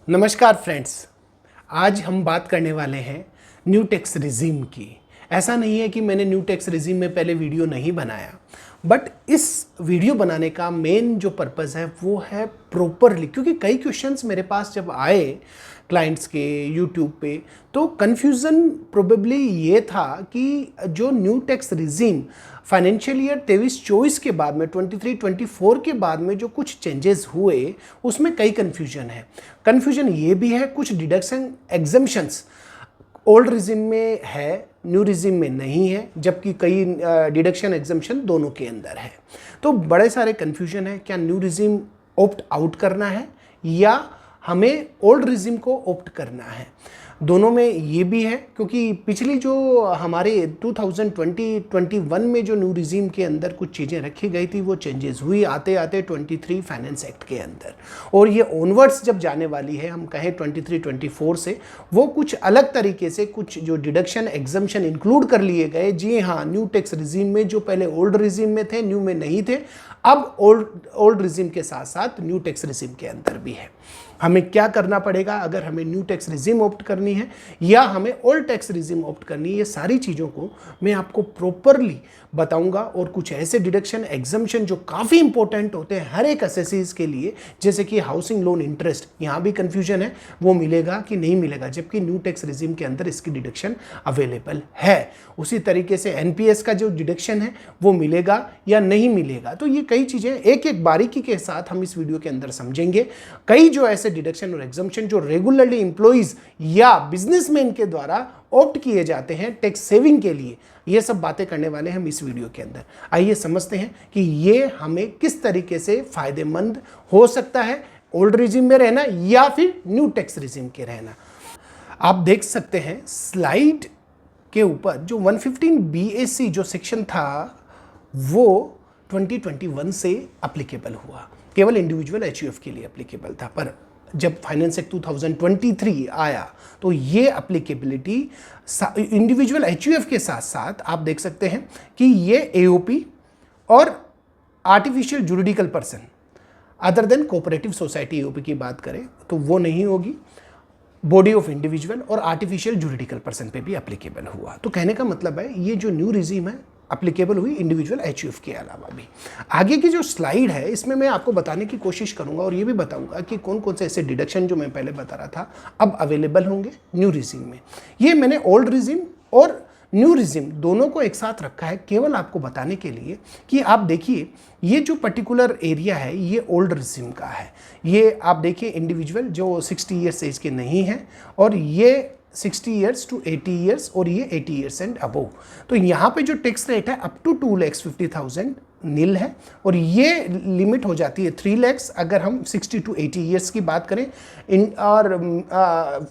नमस्कार फ्रेंड्स। आज हम बात करने वाले हैं न्यू टैक्स रिजीम की। ऐसा नहीं है कि मैंने न्यू टैक्स रिजीम में पहले वीडियो नहीं बनाया, बट इस वीडियो बनाने का मेन जो पर्पज़ है वो है प्रॉपरली, क्योंकि कई क्वेश्चंस मेरे पास जब आए क्लाइंट्स के यूट्यूब पे तो कन्फ्यूज़न प्रोबेबली ये था कि जो new tax regime financial year 23-24 के बाद में 23-24 के बाद में जो कुछ चेंजेस हुए उसमें कई कन्फ्यूजन है। कन्फ्यूजन ये भी है, कुछ डिडक्शन एग्जम्पशंस ओल्ड रिजिम में है, न्यू रिजिम में नहीं है, जबकि कई डिडक्शन एग्जम्पशन दोनों के अंदर है। तो बड़े सारे कन्फ्यूजन है, क्या न्यू रिजिम ऑप्ट आउट करना है या हमें ओल्ड रिजिम को ऑप्ट करना है। दोनों में ये भी है, क्योंकि पिछली जो हमारे 2020-21 में जो न्यू रिजीम के अंदर कुछ चीज़ें रखी गई थी वो चेंजेस हुई आते आते 23 फाइनेंस एक्ट के अंदर, और ये ऑनवर्ड्स जब जाने वाली है, हम कहें 23-24 से, वो कुछ अलग तरीके से कुछ जो डिडक्शन एग्जम्पशन इंक्लूड कर लिए गए। जी हाँ, न्यू टैक्स रिजीम में जो पहले ओल्ड रिजीम में थे, न्यू में नहीं थे, अब ओल्ड रिजीम के साथ साथ न्यू टैक्स रिजीम के अंदर भी है। हमें क्या करना पड़ेगा अगर हमें न्यू टैक्स रिजीम ऑप्ट करनी है या हमें ओल्ड टैक्स रिजीम ऑप्ट करनी है, ये सारी चीज़ों को मैं आपको प्रॉपरली बताऊंगा। और कुछ ऐसे डिडक्शन एग्जम्पशन जो काफ़ी इंपॉर्टेंट होते हैं हर एक असेसीज के लिए, जैसे कि हाउसिंग लोन इंटरेस्ट, यहाँ भी कन्फ्यूजन है वो मिलेगा कि नहीं मिलेगा, जबकि न्यू टैक्स रिजीम के अंदर इसकी डिडक्शन अवेलेबल है। उसी तरीके से एनपीएस का जो डिडक्शन है वो मिलेगा या नहीं मिलेगा। तो ये कई चीज़ें एक एक बारीकी के साथ हम इस वीडियो के अंदर समझेंगे। कई जो ऐसे डिडक्शन और एग्जम्पशन जो रेगुलरली एम्प्लॉइज या बिजनेसमैन के द्वारा ऑप्ट किए जाते हैं टैक्स सेविंग के लिए, ये सब बातें करने वाले हैं हम इस वीडियो के अंदर। आइए समझते हैं कि ये हमें किस तरीके से फायदेमंद हो सकता है, ओल्ड रिजिम में रहना या फिर न्यू टैक्स रिजिम के रहना। आप देख सकते हैं स्लाइड के ऊपर जो 115 BAC जो सेक्शन था वो 2021 से एप्लीकेबल हुआ, केवल इंडिविजुअल HUF के लिए एप्लीकेबल था। पर जब फाइनेंस एक्ट 2023 आया तो ये एप्लीकेबिलिटी इंडिविजुअल HUF के साथ साथ आप देख सकते हैं कि ये AOP और artificial juridical person other than cooperative society AOP की बात करें तो वो नहीं होगी, बॉडी ऑफ इंडिविजुअल और आर्टिफिशियल जुरिडिकल पर्सन पे भी एप्लीकेबल हुआ। तो कहने का मतलब है ये जो न्यू रिजीम है एप्लीकेबल हुई इंडिविजुअल HUF के अलावा भी। आगे की जो स्लाइड है इसमें मैं आपको बताने की कोशिश करूंगा और ये भी बताऊंगा कि कौन कौन से ऐसे डिडक्शन जो मैं पहले बता रहा था अब अवेलेबल होंगे न्यू रिजीम में। ये मैंने ओल्ड रिजीम और न्यू रिजीम दोनों को एक साथ रखा है केवल आपको बताने के लिए कि आप देखिए ये जो पर्टिकुलर एरिया है ये ओल्ड रिजीम का है। ये आप देखिए इंडिविजुअल जो 60 ईयर्स एज के नहीं है और ये 60 ईयर्स टू 80 ईयर्स और ये 80 ईयर्स एंड अबोव। तो यहाँ पे जो टैक्स रेट है अप टू 2,50,000 नील है और ये लिमिट हो जाती है 3 लाख अगर हम 60 टू 80 ईयर्स की बात करें। और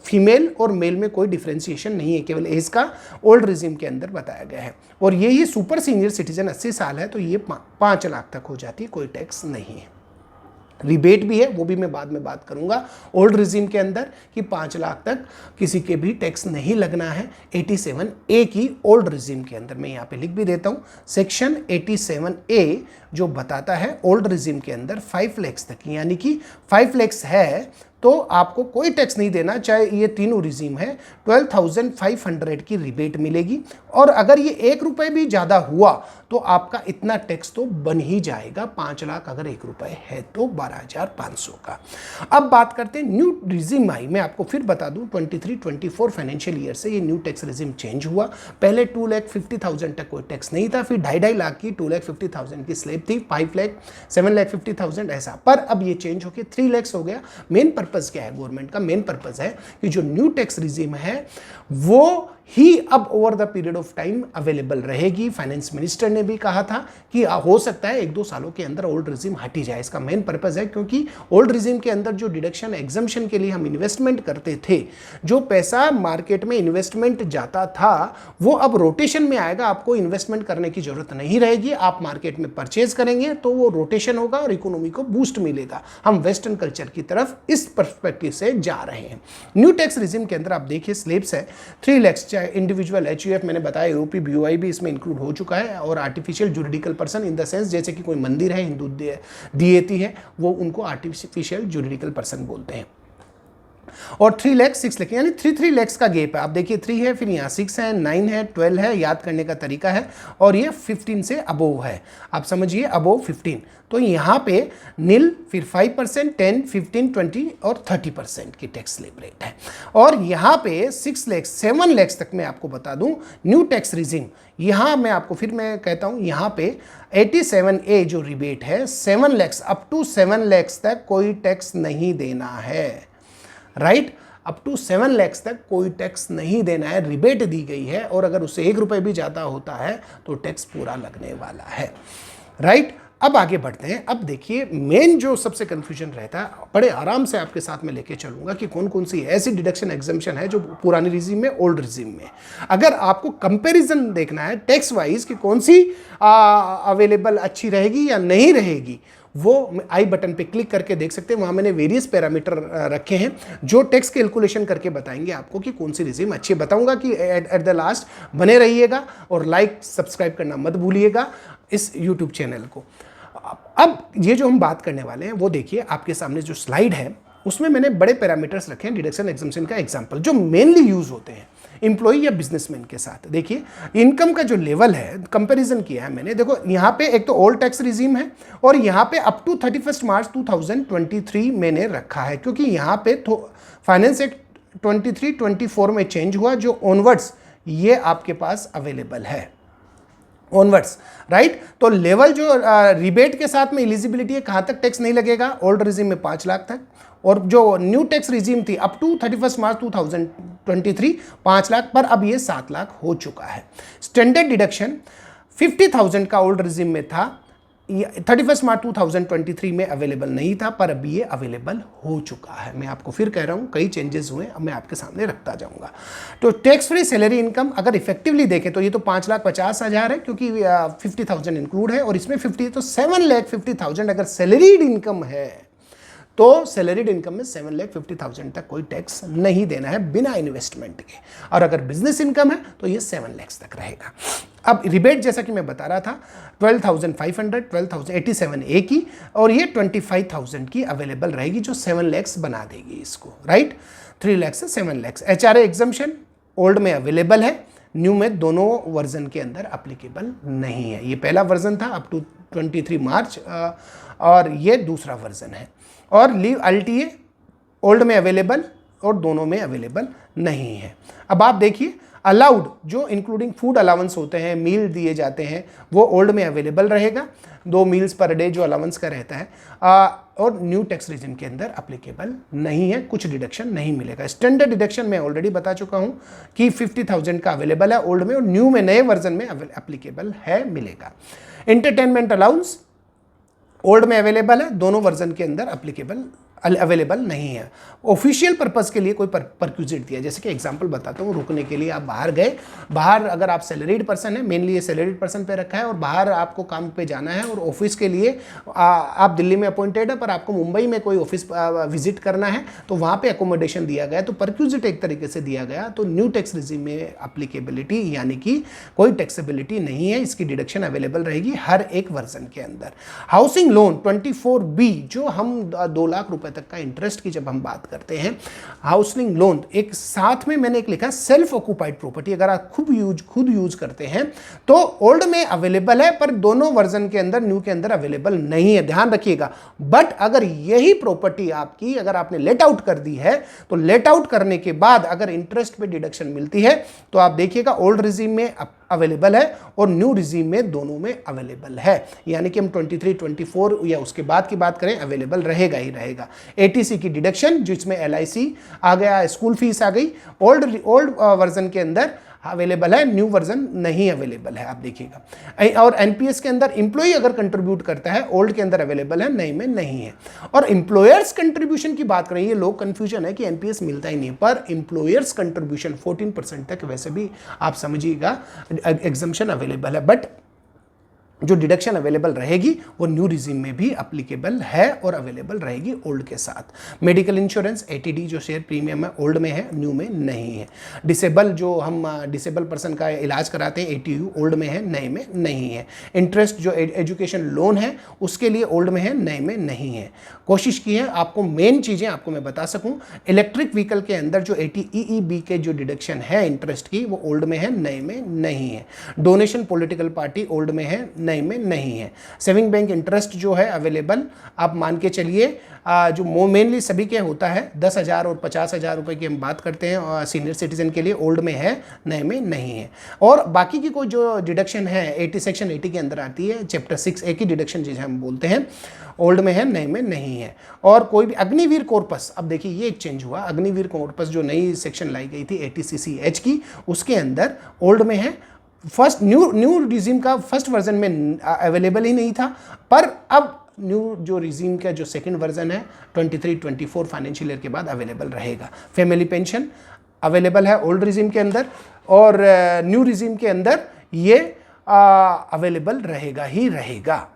फीमेल और मेल में कोई डिफ्रेंशिएशन नहीं है, केवल एज का ओल्ड रिजीम के अंदर बताया गया है। और ये सुपर सीनियर सिटीजन 80 साल है तो ये 5 लाख तक हो जाती है, कोई टैक्स नहीं है। रिबेट भी है, वो भी मैं बाद में बात करूंगा ओल्ड रिजीम के अंदर कि 5 लाख तक किसी के भी टैक्स नहीं लगना है 87A की ओल्ड रिजीम के अंदर। मैं यहाँ पे लिख भी देता हूँ, सेक्शन 87A जो बताता है ओल्ड रिजीम के अंदर 5 लाख तक, यानी कि 5 लाख है तो आपको कोई टैक्स नहीं देना, चाहे ये तीनों रिजीम है। 12,500 की रिबेट मिलेगी और अगर ये 1 रुपये भी ज़्यादा हुआ तो आपका इतना टैक्स तो बन ही जाएगा। 5 लाख अगर 1 रुपये है तो 12,500 का। अब बात करते हैं न्यू रिजीम आई। मैं आपको फिर बता दूं 23-24 फाइनेंशियल ईयर से ये न्यू टैक्स रिजीम चेंज हुआ। पहले 2,50,000 तक कोई टैक्स नहीं था, फिर 2.5 लाख की 2,50,000 की स्लैब थी, 5 लाख 7,50,000 ऐसा, पर अब ये चेंज होकर 3 लाख हो गया। मेन पर्पस क्या है गवर्नमेंट का? मेन पर्पस है कि जो न्यू टैक्स रिजीम है वो ही अब over the period of time available रहेगी। फाइनेंस मिनिस्टर ने भी कहा था कि हो सकता है 1-2 सालों के अंदर ओल्ड रिजीम हट ही जाए। इसका मेन पर्पस है क्योंकि ओल्ड रिजीम के अंदर जो डिडक्शन एग्जम्पशन के लिए हम इन्वेस्टमेंट करते थे, जो पैसा मार्केट में इन्वेस्टमेंट जाता था वो अब रोटेशन में आएगा। आपको इन्वेस्टमेंट करने की जरूरत नहीं रहेगी, आप मार्केट में परचेज करेंगे तो वो रोटेशन होगा और इकोनॉमी को बूस्ट मिलेगा। हम वेस्टर्न कल्चर की तरफ इस पर्सपेक्टिव से जा रहे हैं। न्यू टैक्स रिजीम के अंदर आप देखिए स्लैब्स है 3 लाख, चाहे इंडिविजुअल HUF मैंने बताया, AOP BOI भी इसमें इंक्लूड हो चुका है, और artificial juridical person in the sense जैसे कि कोई मंदिर है, हिंदू देयती है, वो उनको आर्टिफिशियल जुरिडिकल पर्सन बोलते हैं। और 3 लाख 6 लाख यानी 3 लाख का गैप है। आप देखिए 3 है, फिर यहाँ 6 है, 9 है, 12 है, याद करने का तरीका है, और ये 15 से अबोव है, आप समझिए अबोव 15। तो यहाँ पे नील, फिर 5%, 10, 15, 20 और 30% की टैक्स स्लैब रेट है। और यहाँ पे 6 लाख 7 लाख तक मैं आपको बता दूं न्यू टैक्स रिजीम, यहाँ मैं आपको फिर मैं कहता हूँ यहाँ पे 87A जो रिबेट है 7 लाख अप टू 7 लाख तक कोई टैक्स नहीं देना है, राइट। अप टू 7 लाख तक कोई टैक्स नहीं देना है, रिबेट दी गई है, और अगर उससे 1 रुपये भी ज़्यादा होता है तो टैक्स पूरा लगने वाला है, राइट। अब आगे बढ़ते हैं। अब देखिए मेन जो सबसे कंफ्यूजन रहता है, बड़े आराम से आपके साथ में लेके चलूंगा कि कौन कौन सी ऐसी डिडक्शन एग्जम्पशन है जो पुरानी रिजीम में, ओल्ड रिजीम में। अगर आपको कंपैरिजन देखना है टैक्स वाइज कि कौन सी अवेलेबल अच्छी रहेगी या नहीं रहेगी, वो आई बटन पे क्लिक करके देख सकते हैं। वहाँ मैंने वेरियस पैरामीटर रखे हैं जो टैक्स कैलकुलेशन करके बताएंगे आपको कि कौन सी रिजीम अच्छी है। बताऊंगा कि एट द लास्ट बने रहिएगा, और लाइक सब्सक्राइब करना मत भूलिएगा इस यूट्यूब चैनल को। अब ये जो हम बात करने वाले हैं वो देखिए आपके सामने जो स्लाइड है उसमें मैंने बड़े पैरामीटर्स रखे हैं डिडक्शन एग्जम्पशन का एग्जांपल, जो मेनली यूज होते हैं एम्प्लॉई या बिजनेसमैन के साथ। देखिए इनकम का जो लेवल है कंपैरिजन किया है मैंने। देखो यहाँ पे एक तो ओल्ड टैक्स रिजीम है, और यहाँ पे अप टू 31 मार्च 2023 मैंने रखा है, क्योंकि यहाँ पे फाइनेंस एक्ट 23-24 में चेंज हुआ, जो ऑनवर्ड्स ये आपके पास अवेलेबल है ऑनवर्ड्स, राइट। तो लेवल जो रिबेट के साथ में एलिजिबिलिटी है, कहाँ तक टैक्स नहीं लगेगा, ओल्ड रिजीम में 5 लाख तक, और जो न्यू टैक्स रिजीम थी अप टू 31 मार्च 2023 5 लाख, पर अब ये 7 लाख हो चुका है। स्टैंडर्ड डिडक्शन 50,000 का ओल्ड रिजीम में था, 31 मार्च 2023 में अवेलेबल नहीं था, पर अभी ये अवेलेबल हो चुका है। मैं आपको फिर कह रहा हूँ कई चेंजेस हुए, अब मैं आपके सामने रखता जाऊँगा। तो टैक्स फ्री सैलरी इनकम अगर इफेक्टिवली देखें तो ये तो 5,50,000 है, क्योंकि 50,000 इंक्लूड है, और इसमें 50 तो 7,50,000 अगर सैलरीड इनकम है तो सैलरीड इनकम में 7,50,000 तक कोई टैक्स नहीं देना है बिना इन्वेस्टमेंट के, और अगर बिजनेस इनकम है तो ये 7 लाख तक रहेगा। अब रिबेट जैसा कि मैं बता रहा था 12,500, 12,087A की, और ये 25,000 की अवेलेबल रहेगी, जो 7 लाख बना देगी इसको, राइट। 3 लाख से 7 लाख। HRA एग्जम्पशन ओल्ड में अवेलेबल है, न्यू में दोनों वर्जन के अंदर अप्लीकेबल नहीं है। ये पहला वर्जन था अप टू 23 मार्च, और ये दूसरा वर्जन है। और लीव LTA ओल्ड में अवेलेबल और दोनों में अवेलेबल नहीं है। अब आप देखिए अलाउड जो इंक्लूडिंग फूड अलाउंस होते हैं, मील दिए जाते हैं, वो ओल्ड में अवेलेबल रहेगा, 2 मील्स पर डे जो अलाउंस का रहता है, और न्यू टैक्स रिजीम के अंदर अप्लीकेबल नहीं है, कुछ डिडक्शन नहीं मिलेगा। स्टैंडर्ड डिडक्शन मैं ऑलरेडी बता चुका हूँ कि 50,000 का अवेलेबल है ओल्ड में, और न्यू में नए वर्जन में अप्लीकेबल है, मिलेगा। एंटरटेनमेंट अलाउंस ओल्ड में अवेलेबल है, दोनों वर्जन के अंदर अवेलेबल नहीं है। ऑफिशियल पर्पस के लिए कोई परक्यूजिट दिया, जैसे कि एग्जांपल बताता हूँ, रुकने के लिए आप बाहर गए, बाहर अगर आप सैलरीड पर्सन है, मेनली ये सैलरीड पर्सन पे रखा है, और बाहर आपको काम पे जाना है, और ऑफिस के लिए आप दिल्ली में अपॉइंटेड है पर आपको मुंबई में कोई ऑफिस विजिट करना है, तो वहाँ पे अकोमोडेशन दिया गया, तो परक्यूजिट एक तरीके से दिया गया, तो न्यू टैक्स रिजीम में अप्लीकेबिलिटी यानी कि कोई टैक्सेबिलिटी नहीं है, इसकी डिडक्शन अवेलेबल रहेगी हर एक वर्जन के अंदर। हाउसिंग लोन 24B जो हम 2 लाख रुपए तक का इंटरेस्ट की जब हम बात करते हैं, हाउसिंग लोन एक साथ में मैंने एक लिखा सेल्फ ऑक्यूपाइड प्रॉपर्टी, अगर आप खुद यूज करते हैं तो ओल्ड में अवेलेबल है, पर दोनों वर्जन के अंदर न्यू के अंदर अवेलेबल नहीं है, ध्यान रखिएगा। बट अगर यही प्रॉपर्टी आपकी अगर आपने लेट आउट कर दी है, तो लेट आउट करने के बाद अगर इंटरेस्ट पे डिडक्शन मिलती है तो आप देखिएगा ओल्ड रिजीम में अवेलेबल है और न्यू रिजीम में दोनों में अवेलेबल है, यानी कि हम 23, 24 या उसके बाद की बात करें अवेलेबल रहेगा ही रहेगा। ATC की डिडक्शन जिसमें LIC आ गया, स्कूल फीस आ गई, ओल्ड वर्जन के अंदर अवेलेबल है, न्यू वर्जन नहीं अवेलेबल है, आप देखिएगा। और NPS के अंदर एम्प्लॉई अगर कंट्रीब्यूट करता है, ओल्ड के अंदर अवेलेबल है, नई में नहीं है। और एम्प्लॉयर्स कंट्रीब्यूशन की बात करें, ये लोग कंफ्यूजन है कि NPS मिलता ही नहीं, पर एम्प्लॉयर्स कंट्रीब्यूशन 14% तक वैसे भी आप समझिएगा एग्जम्पशन अवेलेबल है। बट जो डिडक्शन अवेलेबल रहेगी वो न्यू रिजीम में भी अप्लीकेबल है और अवेलेबल रहेगी ओल्ड के साथ। मेडिकल इंश्योरेंस एटीडी जो शेयर प्रीमियम है ओल्ड में है, न्यू में नहीं है। डिसेबल जो हम डिसेबल पर्सन का इलाज कराते हैं एटीयू ओल्ड में है, नए में नहीं है। इंटरेस्ट जो एजुकेशन लोन है उसके लिए ओल्ड में है, नए में नहीं है। कोशिश की है आपको मेन चीज़ें आपको मैं बता सकूं, इलेक्ट्रिक व्हीकल के अंदर जो ATEEB के जो डिडक्शन है इंटरेस्ट की वो ओल्ड में है, नए में नहीं है। डोनेशन पॉलिटिकल पार्टी ओल्ड में है, नए में नहीं है। सेविंग बैंक इंटरेस्ट जो है अवेलेबल आप मान के चलिए जो मेनली सभी के होता है 10,000 और 50,000 रुपए की हम बात करते हैं और सीनियर सिटीजन के लिए ओल्ड में है, नए में नहीं है। और बाकी की कोई जो डिडक्शन है 80 सेक्शन 80 के अंदर आती है, चैप्टर 6A की डिडक्शन जिसे हम बोलते हैं ओल्ड में है, नए में नहीं है। और कोई भी अग्निवीर कॉर्पस, अब देखिए ये एक चेंज हुआ, अग्निवीर कॉर्पस जो नई सेक्शन लाई गई थी 80CCH की उसके अंदर ओल्ड में है। फर्स्ट न्यू रिजीम का फर्स्ट वर्जन में अवेलेबल ही नहीं था, पर अब न्यू जो रिजीम का जो सेकंड वर्जन है 23-24 फाइनेंशियल ईयर के बाद अवेलेबल रहेगा। फैमिली पेंशन अवेलेबल है ओल्ड रिजीम के अंदर और न्यू रिजीम के अंदर ये अवेलेबल रहेगा ही रहेगा।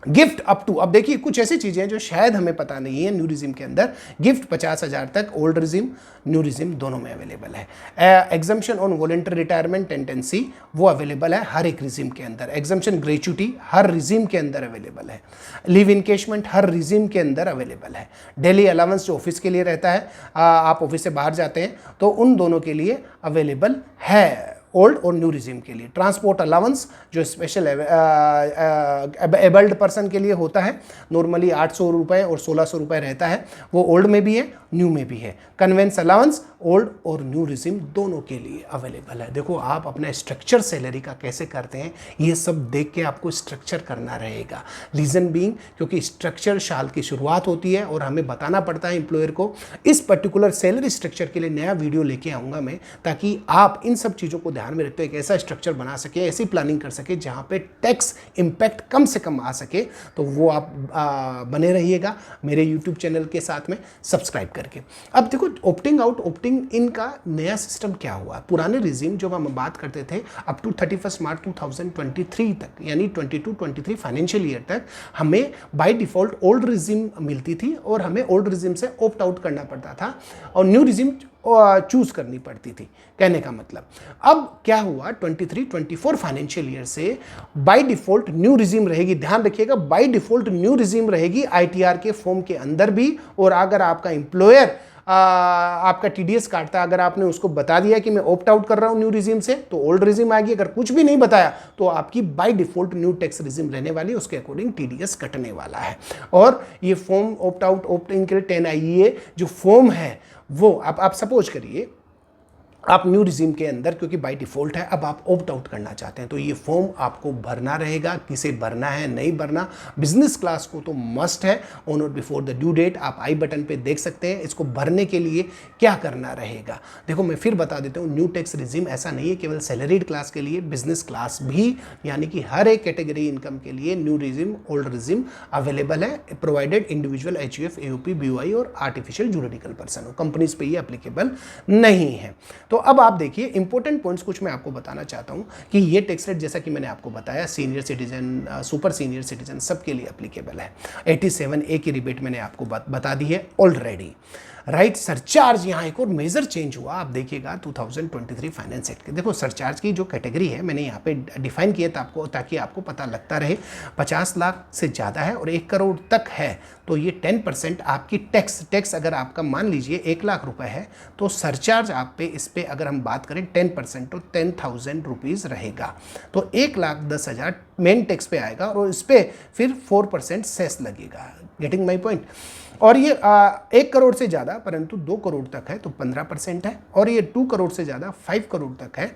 गिफ्ट अप टू, अब देखिए कुछ ऐसी चीज़ें हैं जो शायद हमें पता नहीं है न्यू रिजीम के अंदर। गिफ्ट 50,000 तक ओल्ड रिजीम न्यू रिजीम दोनों में अवेलेबल है। Exemption on voluntary retirement tendency वो अवेलेबल है हर एक रिजीम के अंदर। एग्जम्पशन ग्रेचुटी हर रिजीम के अंदर अवेलेबल है। लीव इनकेशमेंट हर रिजीम के अंदर अवेलेबल है। डेली अलाउंस जो ऑफिस के लिए रहता है, आप ऑफिस से बाहर जाते हैं तो उन दोनों के लिए अवेलेबल है ओल्ड और न्यू रिजीम के लिए। ट्रांसपोर्ट अलाउंस जो स्पेशल एबल्ड पर्सन के लिए होता है नॉर्मली 800 रुपये और 1600 रुपये रहता है, वो ओल्ड में भी है न्यू में भी है। कन्वेंस अलाउंस ओल्ड और न्यू रिजीम दोनों के लिए अवेलेबल है। देखो आप अपना स्ट्रक्चर सैलरी का कैसे करते हैं ये सब देख के आपको स्ट्रक्चर करना रहेगा। रीज़न बीइंग क्योंकि स्ट्रक्चर साल की शुरुआत होती है और हमें बताना पड़ता है एम्प्लॉयर को। इस पर्टिकुलर सैलरी स्ट्रक्चर के लिए नया वीडियो लेके आऊँगा मैं, ताकि आप इन सब चीज़ों को ध्यान में रखते एक ऐसा स्ट्रक्चर बना सके, ऐसी प्लानिंग कर सके जहाँ पे टैक्स इम्पैक्ट कम से कम आ सके। तो वो आप बने रहिएगा मेरे यूट्यूब चैनल के साथ में सब्सक्राइब करके। अब देखो ऑप्टिंग आउट ऑप्टिंग इन का नया सिस्टम क्या हुआ। पुराने रिजीम जब हम बात करते थे अप टू 31 मार्च 2023 तक यानी 22-23 फाइनेंशियल ईयर तक हमें बाय डिफॉल्ट ओल्ड रिजीम मिलती थी और हमें ओल्ड रिजीम से ऑप्ट आउट करना पड़ता था और न्यू रिजीम चूज करनी पड़ती थी। कहने का मतलब अब क्या हुआ 23-24 फाइनेंशियल ईयर से बाय डिफॉल्ट न्यू रिजीम रहेगी। ध्यान रखिएगा बाय डिफॉल्ट न्यू रिजीम रहेगी ITR के फॉर्म के अंदर भी। और अगर आपका एम्प्लॉयर आपका TDS काटता, अगर आपने उसको बता दिया कि मैं ऑप्ट आउट कर रहा हूं न्यू रिजीम से तो ओल्ड रिजीम आएगी। अगर कुछ भी नहीं बताया तो आपकी bye default new tax regime रहने वाली है, उसके अकॉर्डिंग TDS कटने वाला है। और ये फॉर्म ऑप्ट आउट ऑप्ट इन के लिए 10 IEA जो फॉर्म है वो आप सपोज करिए आप न्यू रिजीम के अंदर क्योंकि बाय डिफॉल्ट है अब आप ऑप्ट आउट करना चाहते हैं तो ये फॉर्म आपको भरना रहेगा। किसे भरना है नहीं भरना, बिजनेस क्लास को तो मस्ट है। ऑन और बिफोर द ड्यू डेट आप आई बटन पे देख सकते हैं। इसको भरने के लिए क्या करना रहेगा देखो मैं फिर बता देता हूँ। न्यू टैक्स रिजीम ऐसा नहीं है केवल सैलरीड क्लास के लिए, बिजनेस क्लास भी यानी कि हर एक कैटेगरी इनकम के लिए new regime old regime available है, provided individual HUF AOP BOI और आर्टिफिशियल जुरिडिकल पर्सन हो। कंपनीज पे ये एप्लीकेबल नहीं है। तो अब आप देखिए इंपॉर्टेंट पॉइंट्स कुछ मैं आपको बताना चाहता हूं कि ये टैक्स रेट जैसा कि मैंने आपको बताया senior citizen super senior citizen सबके लिए एप्लीकेबल है। 87A की रिबेट मैंने आपको बता दी है ऑलरेडी। राइट सरचार्ज यहाँ एक और मेजर चेंज हुआ आप देखिएगा 2023 फाइनेंस एक्ट के। देखो सरचार्ज की जो कैटेगरी है मैंने यहाँ पे डिफाइन किया था आपको ताकि आपको पता लगता रहे। 50 लाख से ज़्यादा है और 1 करोड़ तक है तो ये 10% आपकी टैक्स अगर आपका मान लीजिए 1 लाख रुपए है तो सरचार्ज आप पे इस पे अगर हम बात करें 10% तो 10,000 रुपीज़ रहेगा। तो 1,10,000 मेन टैक्स पे आएगा और इस पे फिर 4% सेस लगेगा। Getting my point. और ये 1 करोड़ से ज़्यादा परंतु 2 करोड़ तक है तो 15% है और ये 2 करोड़ से ज़्यादा 5 करोड़ तक है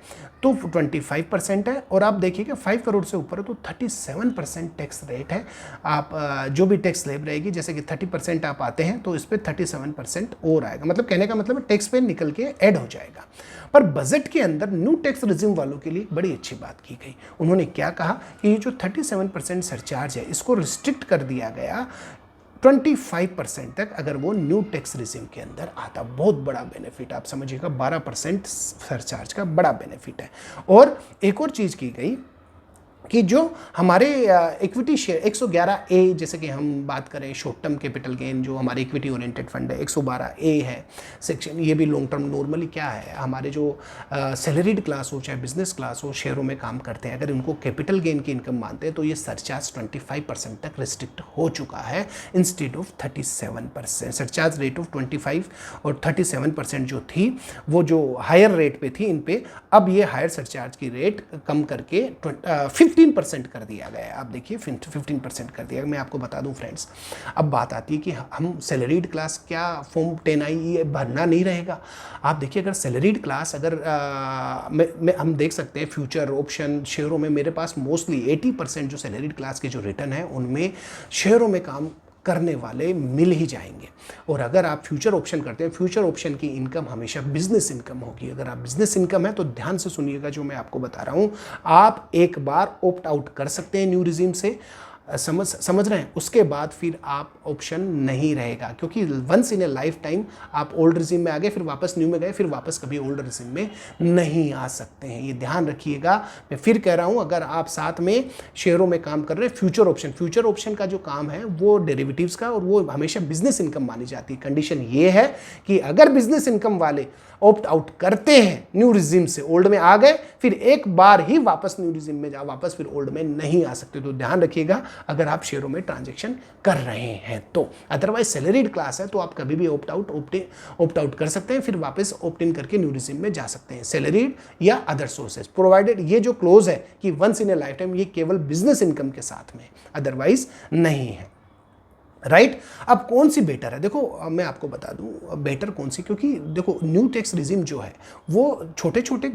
तो 25% है। और आप देखिएगा 5 करोड़ से ऊपर है तो 37% टैक्स रेट है। आप जो भी टैक्स स्लैब रहेगी जैसे कि 30% आप आते हैं तो इस पर 37% और आएगा। मतलब कहने का मतलब टैक्स पे निकल के ऐड हो जाएगा। पर बजट के अंदर न्यू टैक्स रिजीम वालों के लिए बड़ी अच्छी बात की गई। उन्होंने क्या कहा कि ये जो 37% सरचार्ज है इसको रिस्ट्रिक्ट कर दिया गया 25% तक अगर वो न्यू टैक्स रिजीम के अंदर आता। बहुत बड़ा बेनिफिट आप समझिएगा। 12% सरचार्ज का बड़ा बेनिफिट है। और एक और चीज़ की गई कि जो हमारे इक्विटी शेयर 111A, जैसे कि हम बात करें शॉर्ट टर्म कैपिटल गेन, जो हमारे इक्विटी ओरिएंटेड फंड है 112A है सेक्शन, ये भी लॉन्ग टर्म नॉर्मली क्या है, हमारे जो सैलरीड क्लास हो चाहे बिजनेस क्लास हो, शेयरों में काम करते हैं, अगर इनको कैपिटल गेन की इनकम मानते हैं तो ये सरचार्ज 25% तक रिस्ट्रिक्ट हो चुका है instead of 37%। Surcharge rate of 25 और 37% जो थी वो जो हायर रेट पे थी इन पे, अब ये हायर सरचार्ज की रेट कम करके 15% कर दिया गया है। आप देखिए 15% कर दिया। मैं आपको बता दूं फ्रेंड्स, अब बात आती है कि हम सैलरीड क्लास क्या फॉर्म 10I भरना नहीं रहेगा। आप देखिए अगर सैलरीड क्लास अगर हम देख सकते हैं फ्यूचर ऑप्शन शेयरों में मेरे पास मोस्टली 80% जो सैलरीड क्लास के जो रिटर्न है उनमें शेयरों में काम करने वाले मिल ही जाएंगे। और अगर आप फ्यूचर ऑप्शन करते हैं, फ्यूचर ऑप्शन की इनकम हमेशा बिजनेस इनकम होगी। अगर आप बिजनेस इनकम है तो ध्यान से सुनिएगा जो मैं आपको बता रहा हूं, आप एक बार ऑप्ट आउट कर सकते हैं न्यू रिजीम से, समझ रहे हैं, उसके बाद फिर आप ऑप्शन नहीं रहेगा, क्योंकि once in a lifetime आप ओल्ड रिजीम में आ गए, फिर वापस न्यू में गए, फिर वापस कभी ओल्ड रिजीम में नहीं आ सकते हैं। ये ध्यान रखिएगा। मैं फिर कह रहा हूं, अगर आप साथ में शेयरों में काम कर रहे हैं, फ्यूचर ऑप्शन का जो काम है वो डेरिवेटिव्स का, और वो हमेशा बिजनेस इनकम मानी जाती है। कंडीशन ये है कि अगर बिजनेस इनकम वाले ऑप्ट आउट करते हैं न्यू रिजीम से, ओल्ड में आ गए, फिर एक बार ही वापस न्यू रिजीम में वापस फिर ओल्ड में नहीं आ सकते। तो ध्यान रखिएगा अगर आप शेयरों में ट्रांजैक्शन कर रहे हैं तो। अदरवाइज सैलरीड क्लास है तो आप कभी भी ऑप्ट आउट कर सकते हैं, फिर वापस ऑप्ट इन करके न्यू रिजीम में जा सकते हैं, सैलरीड या अदर सोर्सेज, प्रोवाइडेड ये जो क्लोज है कि once in a lifetime, ये केवल बिजनेस इनकम के साथ में, अदरवाइज नहीं है। राइट अब कौन सी बेटर है, देखो मैं आपको बता दूं बेटर कौन सी, क्योंकि देखो न्यू टैक्स रिजीम जो है वो छोटे छोटे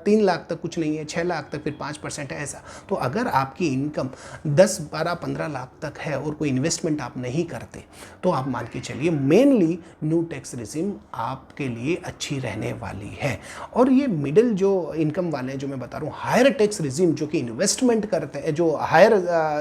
3 लाख तक कुछ नहीं है, 6 लाख तक, फिर 5% है ऐसा। तो अगर आपकी इनकम 10, 12, 15 लाख तक है और कोई इन्वेस्टमेंट आप नहीं करते, तो आप मान के चलिए मेनली न्यू टैक्स रिजीम आपके लिए अच्छी रहने वाली है। और ये मिडिल जो इनकम वाले हैं जो मैं बता रहा हूँ, हायर टैक्स रिजीम जो कि इन्वेस्टमेंट करते हैं, जो हायर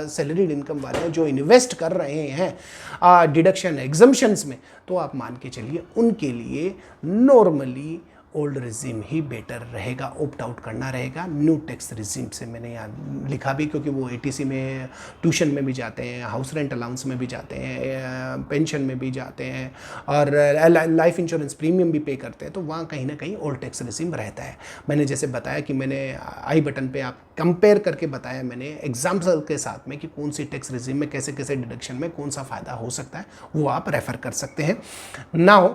सैलरीड इनकम वाले हैं जो इन्वेस्ट कर रहे हैं डिडक्शन एग्जम्पशंस में, तो आप मान के चलिए उनके लिए नॉर्मली ओल्ड रिजीम ही बेटर रहेगा, ऑप्ट आउट करना रहेगा न्यू टैक्स रिजीम से। मैंने यहाँ लिखा भी क्योंकि वो ATC में ट्यूशन में भी जाते हैं, हाउस रेंट अलाउंस में भी जाते हैं, पेंशन में भी जाते हैं, और लाइफ इंश्योरेंस प्रीमियम भी पे करते हैं, तो वहाँ कहीं ना कहीं ओल्ड टैक्स रिजीम रहता है। मैंने जैसे बताया कि मैंने आई बटन पे आप कंपेयर करके बताया मैंने एग्जाम्पल के साथ में कि कौन सी टैक्स रिजीम में कैसे कैसे डिडक्शन में कौन सा फ़ायदा हो सकता है, वो आप रेफ़र कर सकते हैं। नाउ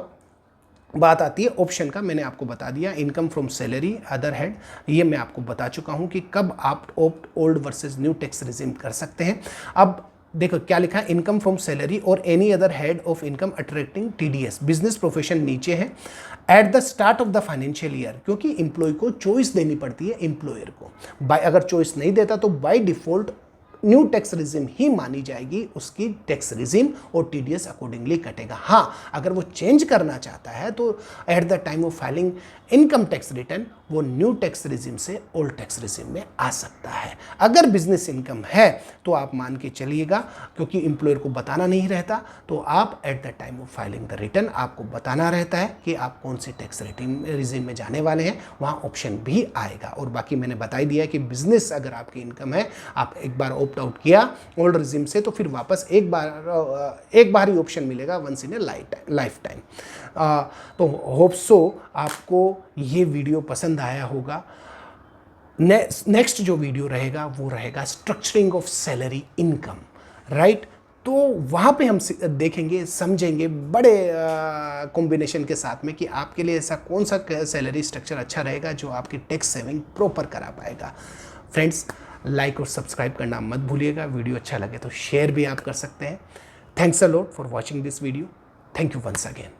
बात आती है ऑप्शन का, मैंने आपको बता दिया income from salary other head, ये मैं आपको बता चुका हूं कि कब आप opt old versus new tax regime कर सकते हैं। अब देखो क्या लिखा है, इनकम फ्रॉम सैलरी और any other head of income attracting TDS, business profession नीचे है, at the start of the financial year, क्योंकि इंप्लॉय को चॉइस देनी पड़ती है एम्प्लॉयर को, बाय अगर चॉइस नहीं देता तो by default new tax regime ही मानी जाएगी, उसकी टैक्स रिजीम और TDS अकॉर्डिंगली कटेगा। हाँ अगर वो चेंज करना चाहता है तो at the time of filing income tax return वो न्यू टैक्स रिजीम से ओल्ड टैक्स रिजीम में आ सकता है। अगर बिजनेस इनकम है तो आप मान के चलिएगा, क्योंकि एम्प्लॉयर को बताना नहीं रहता, तो आप eight the time of filing the return आपको बताना रहता है कि आप कौन सी टैक्स रिजीम में जाने वाले हैं, वहाँ ऑप्शन भी आएगा। और बाकी मैंने बता ही दिया कि बिजनेस अगर आपकी इनकम है, आप एक बार ऑप्ट आउट किया ओल्ड रिजीम से, तो फिर वापस एक बार ही ऑप्शन मिलेगा once in a lifetime. तो होप सो आपको ये वीडियो पसंद आया होगा। नेक्स्ट जो वीडियो रहेगा वो रहेगा structuring of salary income, right. तो वहाँ पे हम देखेंगे समझेंगे बड़े कॉम्बिनेशन के साथ में कि आपके लिए ऐसा कौन सा सैलरी स्ट्रक्चर अच्छा रहेगा जो आपकी टैक्स सेविंग प्रॉपर करा पाएगा। फ्रेंड्स लाइक और सब्सक्राइब करना मत भूलिएगा, वीडियो अच्छा लगे तो शेयर भी आप कर सकते हैं। Thanks a lot for watching this video, thank you once again.